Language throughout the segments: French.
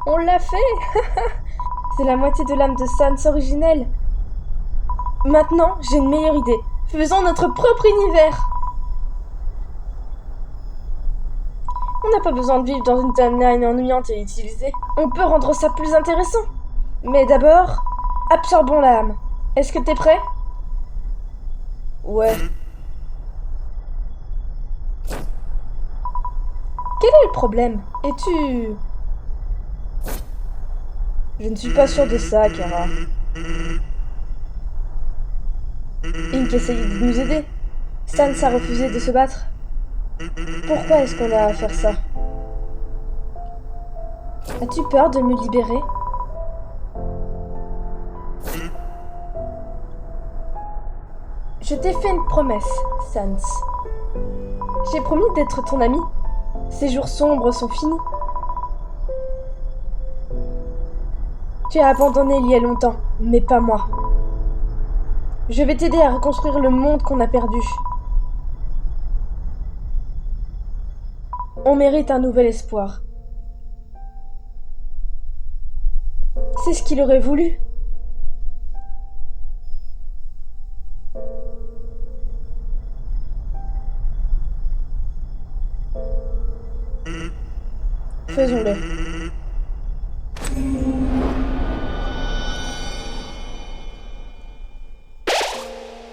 On l'a fait. C'est la moitié de l'âme de Sans originelle. Maintenant, j'ai une meilleure idée. Faisons notre propre univers. On n'a pas besoin de vivre dans une timeline ennuyante et utilisée. On peut rendre ça plus intéressant. Mais d'abord, absorbons l'âme. Est-ce que t'es prêt? Ouais. Quel est le problème? Es-tu... Je ne suis pas sûr de ça, Kara. Ink essaye de nous aider. Sans a refusé de se battre. Pourquoi est-ce qu'on a à faire ça? As-tu peur de me libérer? Je t'ai fait une promesse, Sans. J'ai promis d'être ton ami. Ces jours sombres sont finis. Tu as abandonné il y a longtemps, mais pas moi. Je vais t'aider à reconstruire le monde qu'on a perdu. On mérite un nouvel espoir. C'est ce qu'il aurait voulu. Faisons-le.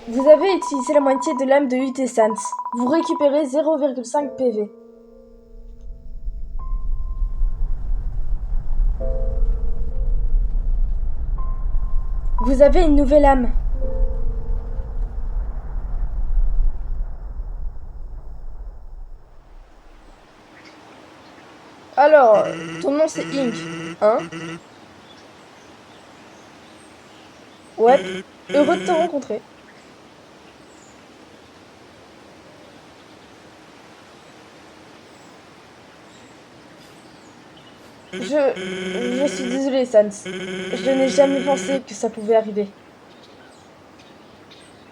Vous avez utilisé la moitié de l'âme de UT Sans. Vous récupérez 0,5 PV. Vous avez une nouvelle âme. Alors, ton nom c'est Ink, hein? Ouais, heureux de te rencontrer. Je suis désolée, Sans. Je n'ai jamais pensé que ça pouvait arriver.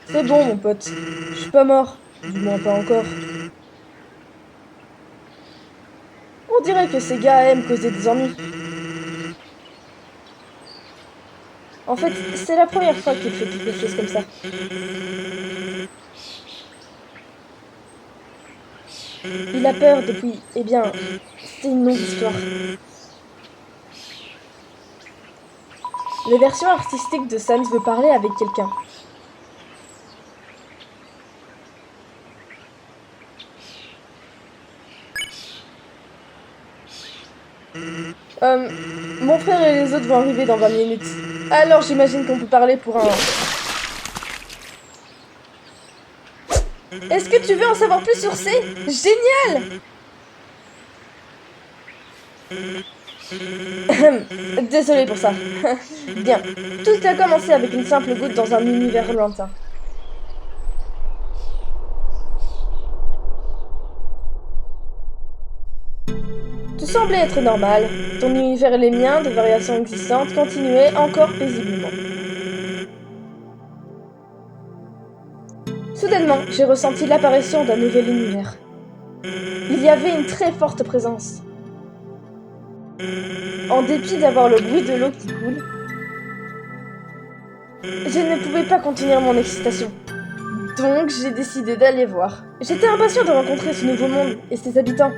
C'est bon, mon pote. Je suis pas mort. Du moins pas encore. On dirait que ces gars aiment causer des ennuis. En fait, c'est la première fois qu'il fait quelque chose comme ça. Il a peur depuis... Eh bien, c'est une longue histoire. La version artistique de Sans veut parler avec quelqu'un. Mon frère et les autres vont arriver dans 20 minutes. Alors j'imagine qu'on peut parler pour un... Est-ce que tu veux en savoir plus sur C? Génial! Désolé pour ça. Bien, tout a commencé avec une simple goutte dans un univers lointain. Tout semblait être normal. Ton univers et les miens, de variations existantes, continuaient encore paisiblement. Soudainement, j'ai ressenti l'apparition d'un nouvel univers. Il y avait une très forte présence. En dépit d'avoir le bruit de l'eau qui coule, je ne pouvais pas contenir mon excitation. Donc, j'ai décidé d'aller voir. J'étais impatient de rencontrer ce nouveau monde et ses habitants.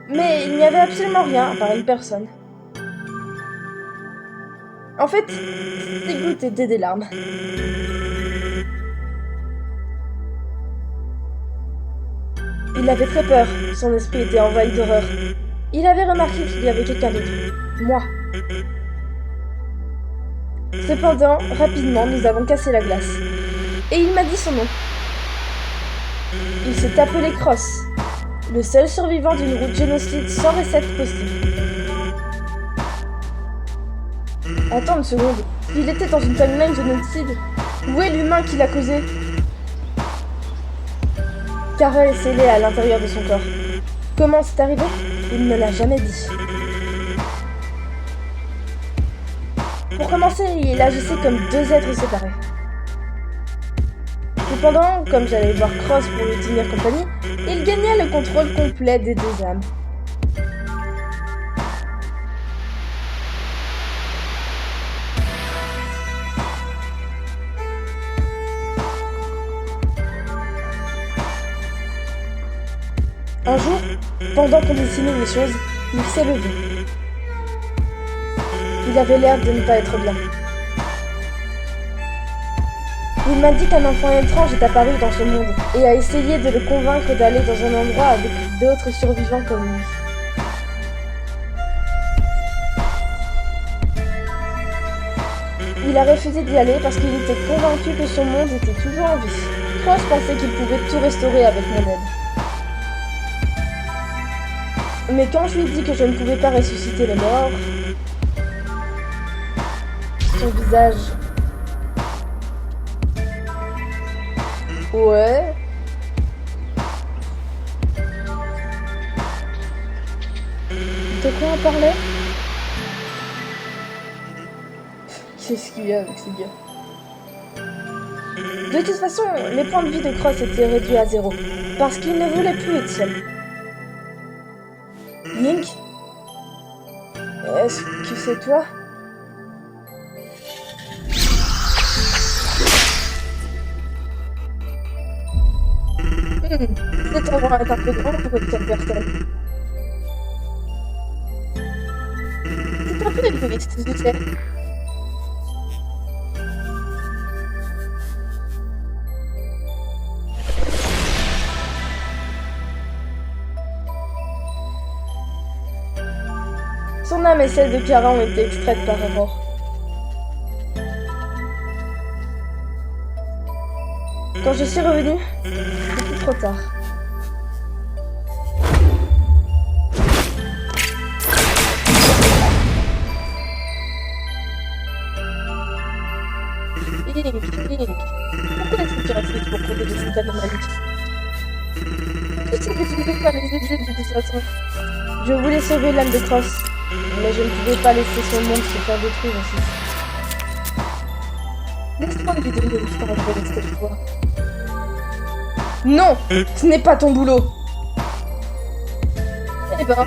Mais il n'y avait absolument rien à part une personne. En fait, ces gouttes étaient des larmes. Il avait très peur, son esprit était envahi d'horreur. Il avait remarqué qu'il y avait quelqu'un d'autre. Moi. Cependant, rapidement, nous avons cassé la glace. Et il m'a dit son nom. Il s'est appelé Cross. Le seul survivant d'une route génocide sans recette possible. Attends une seconde. Il était dans une timeline génocide. Où est l'humain qui l'a causé? Kara est scellée à l'intérieur de son corps. Comment c'est arrivé? Il ne l'a jamais dit. Pour commencer, il agissait comme deux êtres séparés. Cependant, comme j'allais voir Cross pour lui tenir compagnie, il gagna le contrôle complet des deux âmes. Un jour, pendant qu'on dessinait les choses, il s'est levé. Il avait l'air de ne pas être bien. Il m'a dit qu'un enfant étrange est apparu dans ce monde et a essayé de le convaincre d'aller dans un endroit avec d'autres survivants comme lui. Il a refusé d'y aller parce qu'il était convaincu que son monde était toujours en vie. Cross pensait qu'il pouvait tout restaurer avec mon aide. Mais quand je lui ai dit que je ne pouvais pas ressusciter les morts, son visage... Ouais... De quoi on parlait? Qu'est-ce qu'il y a avec ce gars? De toute façon, les points de vie de Cross étaient réduits à 0, parce qu'il ne voulait plus être seul. Link? Est-ce que c'est toi? Cet endroit est un peu grand pour une telle personne. C'est un peu égoïste, je sais. Son âme et celle de Kara ont été extraites par Aurore. Quand je suis revenue, c'était trop tard. Link, pourquoi est-ce que tu restes pour protéger cette anomalie? Tu sais que tu ne peux pas les aider de toute façon. Je voulais sauver l'âme de Cross, mais je ne pouvais pas laisser son monde se faire détruire aussi. Laisse-moi lui donner une chance de rester avec toi. Non, ce n'est pas ton boulot. Eh ben...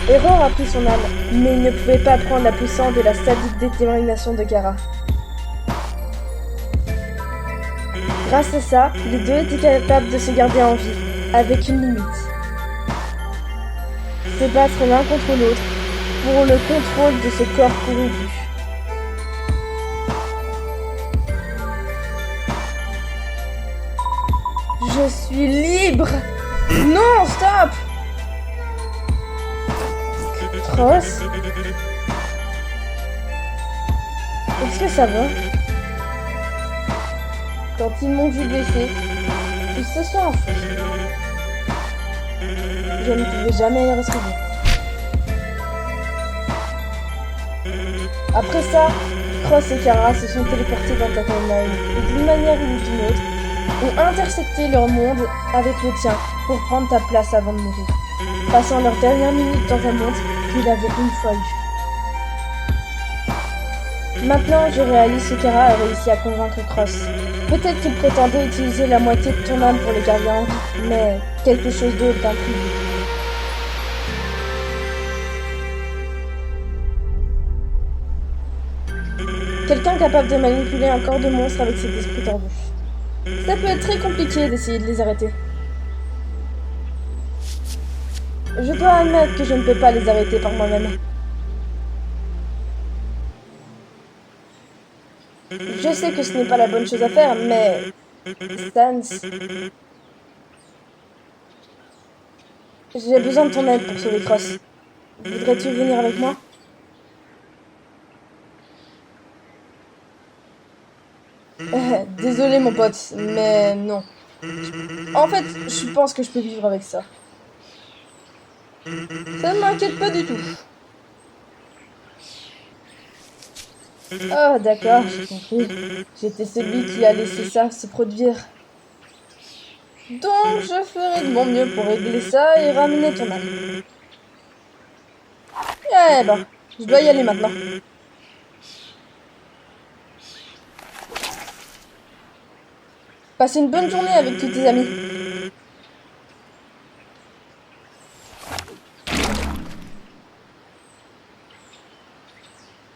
Aurore a pris son âme, mais il ne pouvait pas prendre la puissance de la sadique détermination de Kara. Grâce à ça, les deux étaient capables de se garder en vie, avec une limite. Se battre l'un contre l'autre pour le contrôle de ce corps corrompu. Je suis libre! Non, stop! Cross? Est-ce que ça va? Quand ils m'ont vu blessé, ils se sont enfuis. Je ne pouvais jamais les retrouver. Après ça, Cross et Kara se sont téléportés dans ta timeline et d'une manière ou d'une autre, ont intercepté leur monde avec le tien pour prendre ta place avant de mourir, passant leurs dernières minutes dans un monde qu'ils avaient une fois eu. Maintenant, je réalise que Kara a réussi à convaincre Cross. Peut-être qu'il prétendait utiliser la moitié de ton âme pour les garder en vie, mais quelque chose d'autre d'intrigue. Quelqu'un capable de manipuler un corps de monstre avec cet esprit tordu. Ça peut être très compliqué d'essayer de les arrêter. Je dois admettre que je ne peux pas les arrêter par moi-même. Je sais que ce n'est pas la bonne chose à faire, mais... Sans... J'ai besoin de ton aide pour sauver Cross. Voudrais-tu venir avec moi? Désolé mon pote, mais non. En fait, je pense que je peux vivre avec ça. Ça ne m'inquiète pas du tout. Oh, d'accord, j'ai compris. J'étais celui qui a laissé ça se produire. Donc, je ferai de mon mieux pour régler ça et ramener ton âme. Eh ben, je dois y aller maintenant. Passe une bonne journée avec tous tes amis.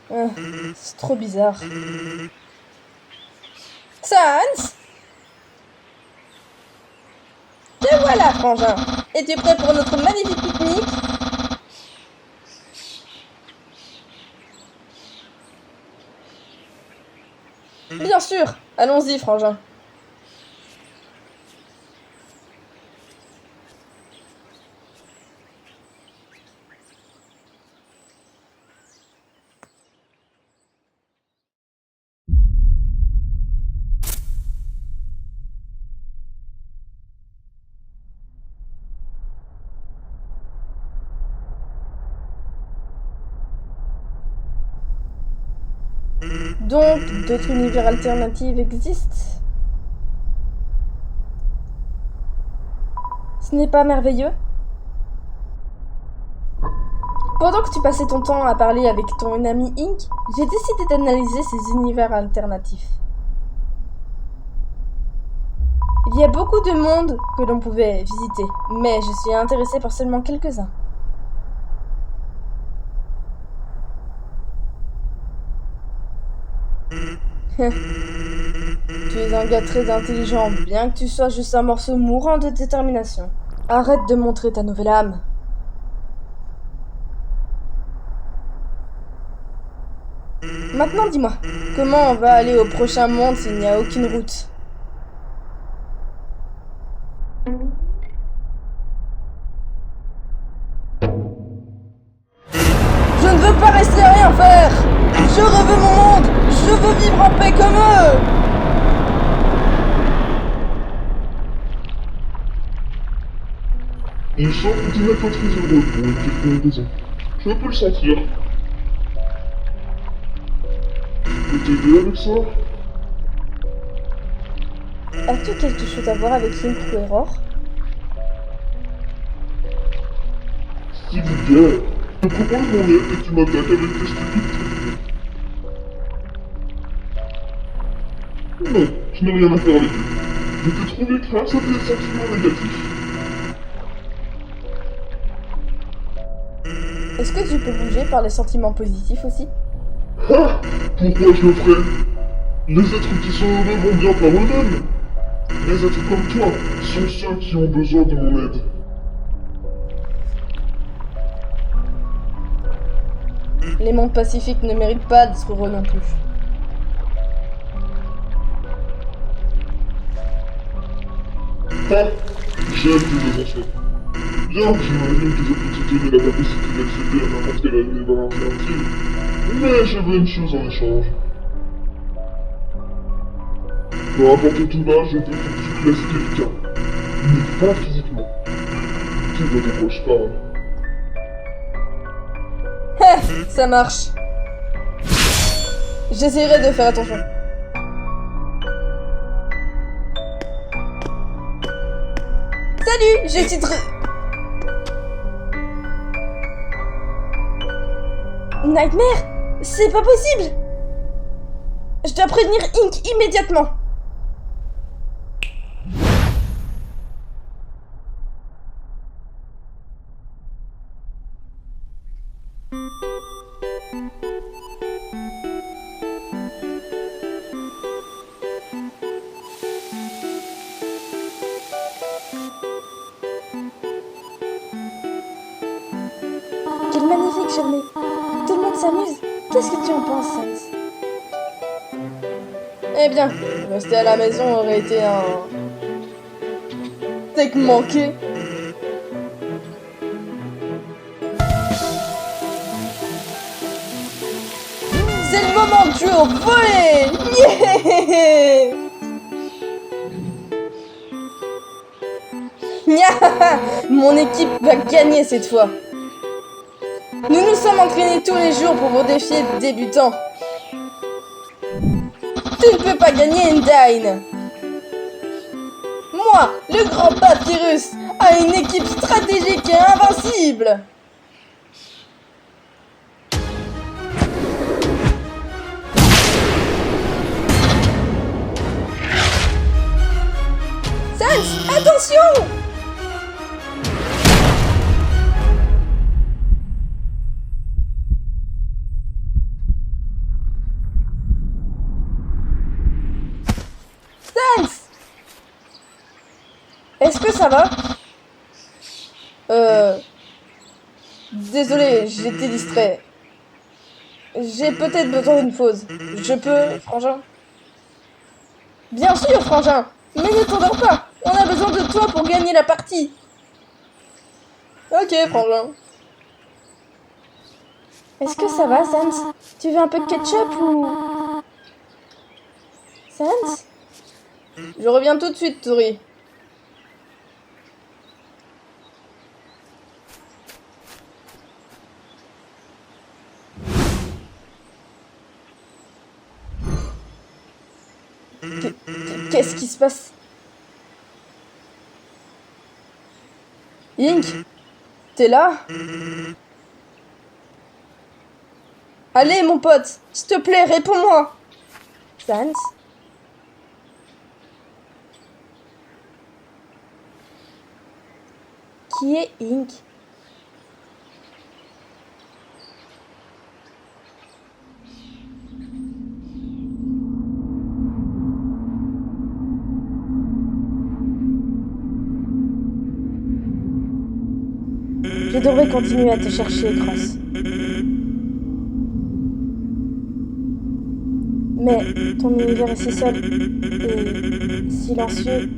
C'est trop bizarre. Sans! Te voilà, frangin. Es-tu prêt pour notre magnifique pique-nique? Bien sûr. Allons-y, frangin. Donc, d'autres univers alternatifs existent? Ce n'est pas merveilleux? Pendant que tu passais ton temps à parler avec ton ami Ink, j'ai décidé d'analyser ces univers alternatifs. Il y a beaucoup de mondes que l'on pouvait visiter, mais je suis intéressée par seulement quelques-uns. Tu es un gars très intelligent, bien que tu sois juste un morceau mourant de détermination. Arrête de montrer ta nouvelle âme. Maintenant dis-moi, comment on va aller au prochain monde s'il n'y a aucune route? Je ne veux pas rester à rien faire! Je reveux mon monde! Je veux vivre en paix comme eux! Il semble que tu n'es pas très heureux pour une quelconque raison. Je peux le sentir. Je peux t'aider avec ça? As-tu quelque chose à voir avec Link ou Error? C'est vulgaire. Je propose mon aide et tu m'attaques avec tes stupides. Non, je n'ai rien à faire avec eux. Je t'ai trouvé grâce à tes sentiments négatifs. Est-ce que tu peux bouger par les sentiments positifs aussi? Ah! Pourquoi je le ferais? Les êtres qui sont heureux vont bien par eux-mêmes. Les êtres comme toi sont ceux qui ont besoin de mon aide. Les mondes pacifiques ne méritent pas d'être heureux non plus. Ah! J'aime tes émotions. Bien, j'imagine que je peux te donner la capacité d'accéder à n'importe quel univers alternatif. Mais je veux une chose en échange. Peu importe où tu vas, je veux que tu laisses quelqu'un. Mais pas physiquement. Tu vois de quoi je parle. Ça marche. J'essaierai de faire attention. Salut, je suis très... Nightmare? C'est pas possible! Je dois prévenir Ink immédiatement. Quelle magnifique journée! Tout le monde s'amuse. Qu'est-ce que tu en penses, Sans? Eh bien, rester à la maison aurait été un... steak manqué. C'est le moment de jouer au volley! Yeah! Mon équipe va gagner cette fois. Nous nous sommes entraînés tous les jours pour vos défis débutants. Tu ne peux pas gagner, Undyne. Moi, le grand Papyrus, a une équipe stratégique et invincible. Sans, attention! ça va? Désolé, j'étais distrait. J'ai peut-être besoin d'une pause. Je peux, frangin? Bien sûr, frangin! Mais ne t'endors pas! On a besoin de toi pour gagner la partie! Ok, frangin. Est-ce que ça va, Sans? Tu veux un peu de ketchup ou... Sans? Je reviens tout de suite, Tori. Qu'est-ce qui se passe? Ink? T'es là? Allez, mon pote, s'il te plaît, réponds-moi. Sans? Qui est Ink? Je devrais continuer à te chercher, Cross. Mais ton univers est si seul et silencieux.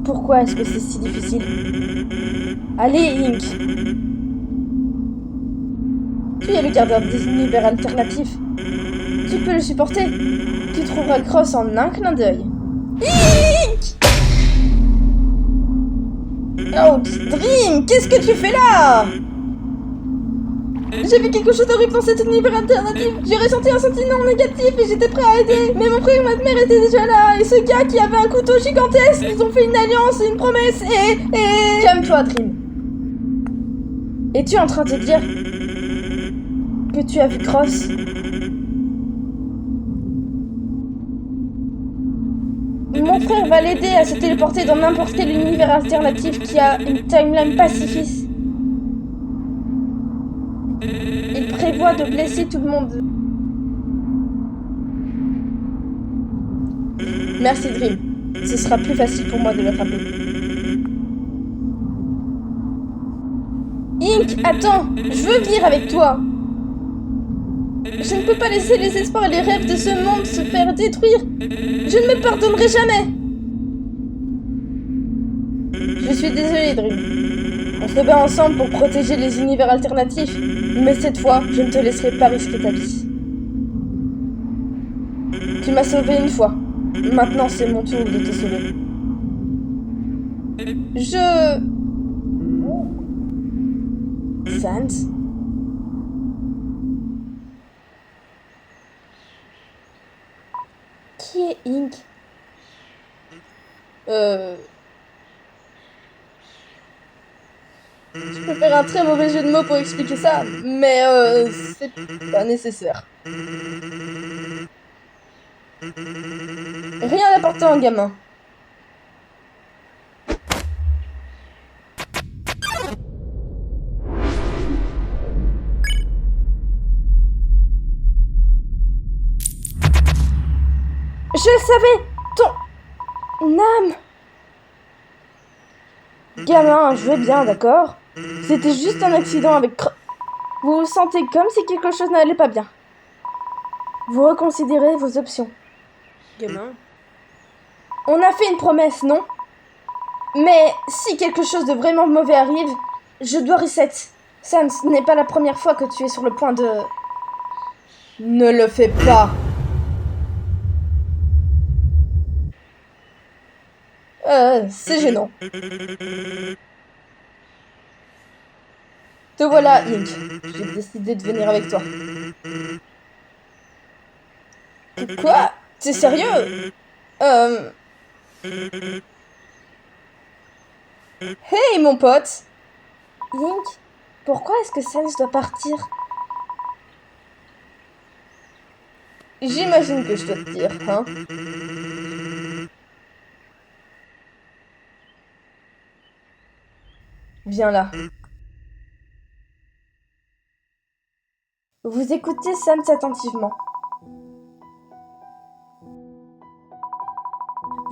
Pourquoi est-ce que c'est si difficile? Allez, Ink! Tu es le gardien des univers alternatifs. Tu peux le supporter. Tu trouveras Cross en un clin d'œil. Ink! Oh, Dream, qu'est-ce que tu fais là? J'ai vu quelque chose d'horrible dans cet univers alternatif. J'ai ressenti un sentiment négatif et j'étais prêt à aider. Mais mon frère et ma mère étaient déjà là. Et ce gars qui avait un couteau gigantesque, ils ont fait une alliance et une promesse et... Calme-toi, Dream. Es-tu en train de dire que tu as vu Cross? Mon frère va l'aider à se téléporter dans n'importe quel univers alternatif qui a une timeline pacifiste. Il prévoit de blesser tout le monde. Merci, Dream. Ce sera plus facile pour moi de l'attraper. Ink, attends! Je veux venir avec toi! Je ne peux pas laisser les espoirs et les rêves de ce monde se faire détruire! Je ne me pardonnerai jamais! Je suis désolée, Dream. On se bat ensemble pour protéger les univers alternatifs, mais cette fois, je ne te laisserai pas risquer ta vie. Tu m'as sauvé une fois. Maintenant, c'est mon tour de te sauver. Sans? Qui est Ink? Je peux faire un très mauvais jeu de mots pour expliquer ça, mais c'est pas nécessaire. Rien d'important, gamin. Je le savais! Ton âme! Gamin, je vais bien, d'accord? C'était juste un accident avec... Vous vous sentez comme si quelque chose n'allait pas bien. Vous reconsidérez vos options. Gamin? On a fait une promesse, non? Mais si quelque chose de vraiment mauvais arrive, je dois reset. Sam, ce n'est pas la première fois que tu es sur le point de... Ne le fais pas! C'est gênant. Te voilà, Ink. J'ai décidé de venir avec toi. Quoi? T'es sérieux? Hey, mon pote! Ink, pourquoi est-ce que Sans doit partir? J'imagine que je dois te dire, hein? Viens là. Vous écoutez Sans attentivement.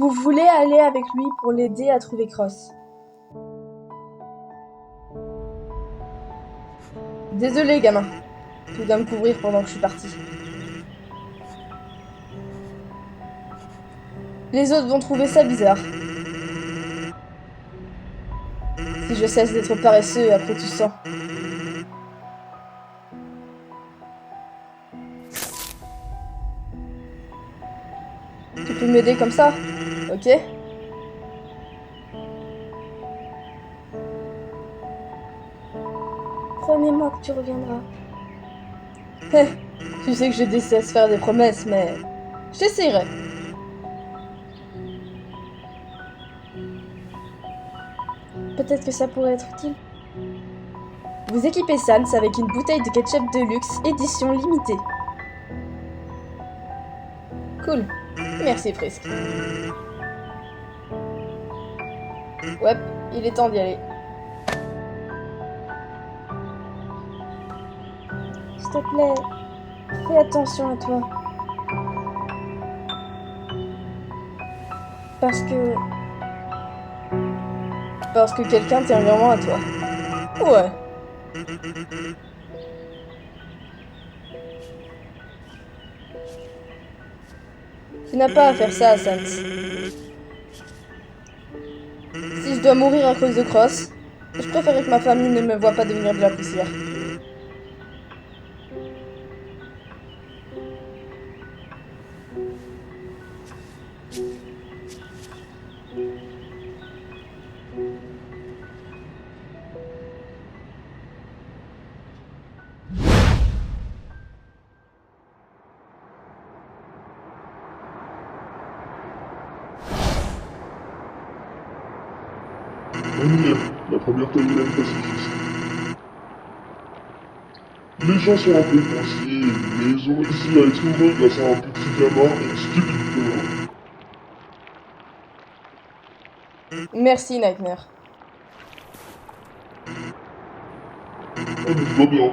Vous voulez aller avec lui pour l'aider à trouver Cross. Désolé, gamin. Tu dois me couvrir pendant que je suis parti. Les autres vont trouver ça bizarre. Si je cesse d'être paresseux après tout ça. Tu peux m'aider comme ça, ok? Promets-moi que tu reviendras. Tu sais que je déteste faire des promesses, mais j'essaierai. Peut-être que ça pourrait être utile. Vous équipez Sans avec une bouteille de ketchup de luxe édition limitée. Cool. Merci Frisk. Ouais, il est temps d'y aller. S'il te plaît, fais attention à toi. Parce que quelqu'un tient vraiment à toi. Ouais. Tu n'as pas à faire ça, Sans. Si je dois mourir à cause de Cross, je préférerais que ma famille ne me voie pas devenir de la poussière. La première timeline pacifiste. Les gens sont un peu coincés, mais ils ont réussi à être heureux grâce à un petit gamin et une stupide peur. Merci, Nightmare. On nous va bien.